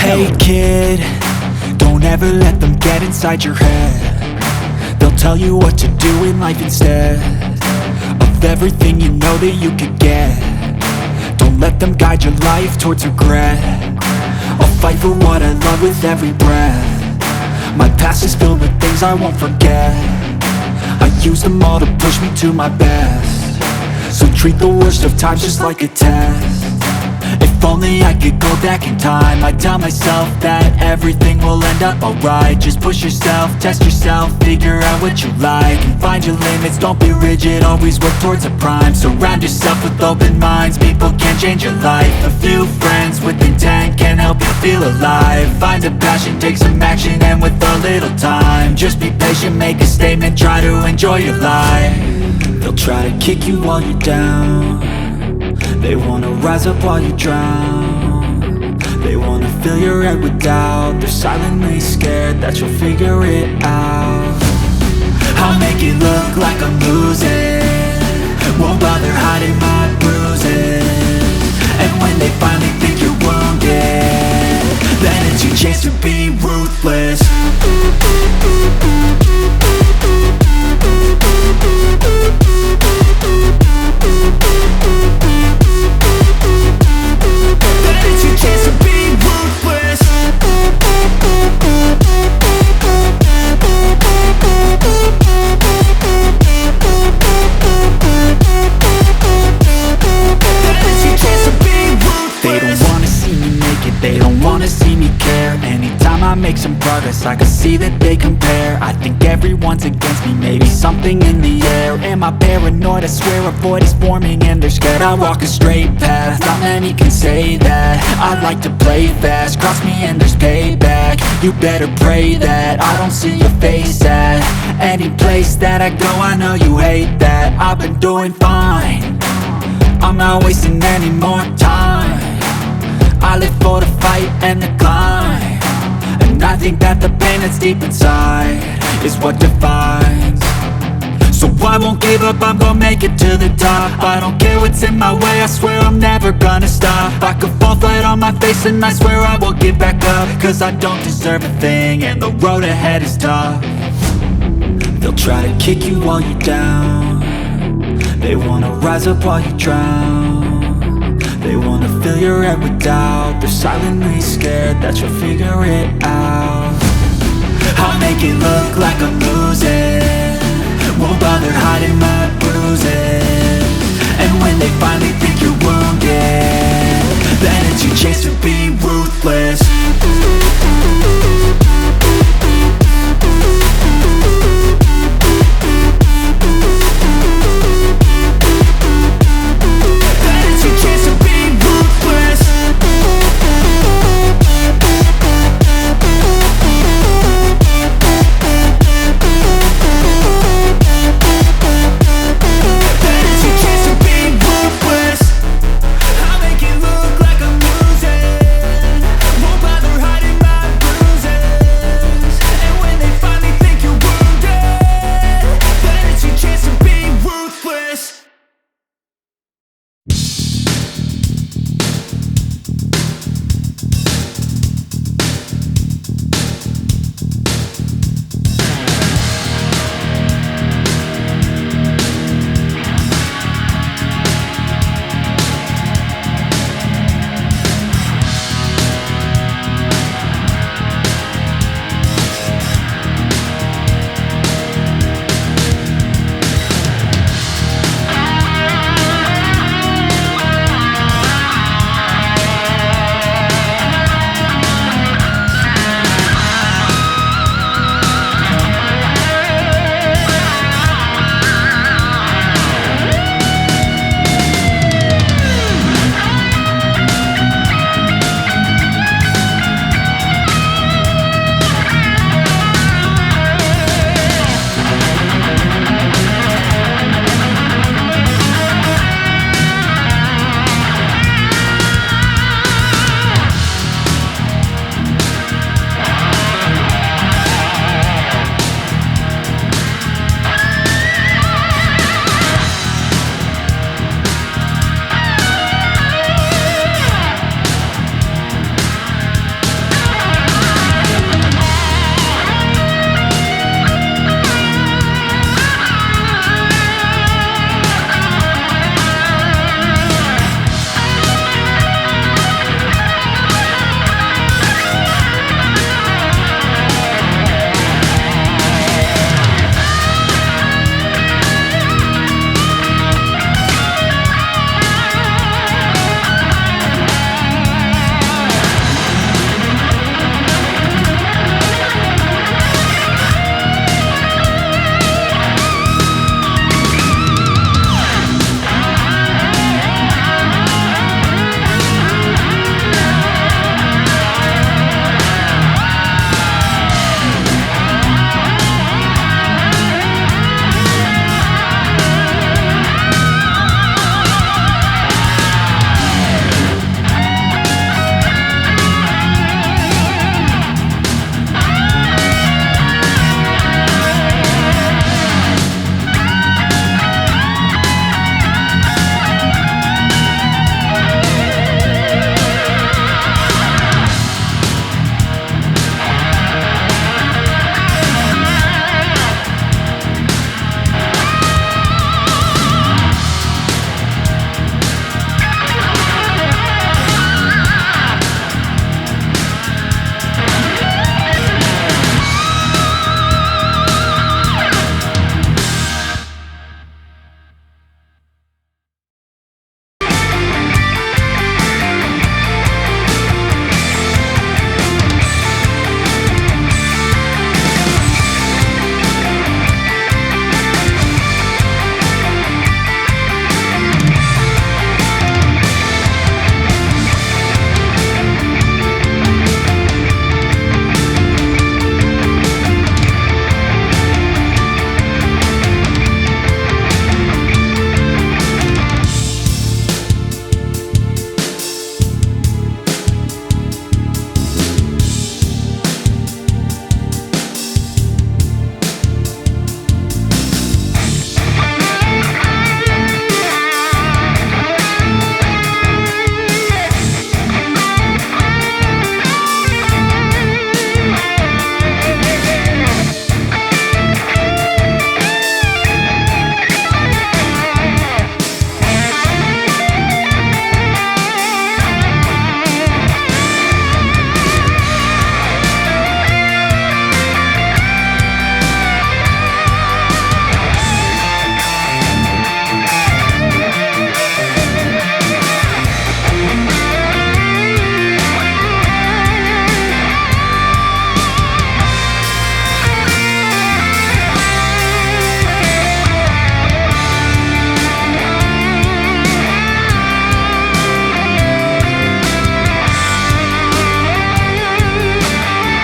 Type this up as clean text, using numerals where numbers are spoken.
Hey kid, don't ever let them get inside your head. They'll tell you what to do in life instead of everything you know that you could get. Don't let them guide your life towards regret. I'll fight for what I love with every breath. My past is filled with things I won't forget. I use them all to push me to my best. So treat the worst of times just like a test. If only I could go back in time, I'd tell myself that everything will end up alright. Just push yourself, test yourself, figure out what you like, and find your limits, don't be rigid, always work towards a prime. Surround yourself with open minds, people can change your life. A few friends with intent can help you feel alive. Find a passion, take some action, and with a little time, just be patient, make a statement, try to enjoy your life. They'll try to kick you while you're down. They wanna rise up while you drown. They wanna fill your head with doubt. They're silently scared that you'll figure it out. I'll make it look like I'm losing, won't bother hiding my bruises. And when they finally think you're wounded, then it's your chance to be ruthless. They don't wanna see me care. Anytime I make some progress, I can see that they compare. I think everyone's against me, maybe something in the air. Am I paranoid? I swear a void is forming and they're scared I walk a straight path. Not many can say that. I like to play fast, cross me and there's payback. You better pray that I don't see your face at any place that I go. I know you hate that. I've been doing fine, I'm not wasting any more time. I live for the fight and the climb, and I think that the pain that's deep inside is what defines. So I won't give up, I'm gonna make it to the top. I don't care what's in my way, I swear I'm never gonna stop. I could fall flat on my face and I swear I will get back up, cause I don't deserve a thing and the road ahead is tough. They'll try to kick you while you're down. They wanna rise up while you drown. They wanna fill your head with doubt. They're silently scared that you'll figure it out. I'll make it look like I'm losing, won't bother hiding my bruises.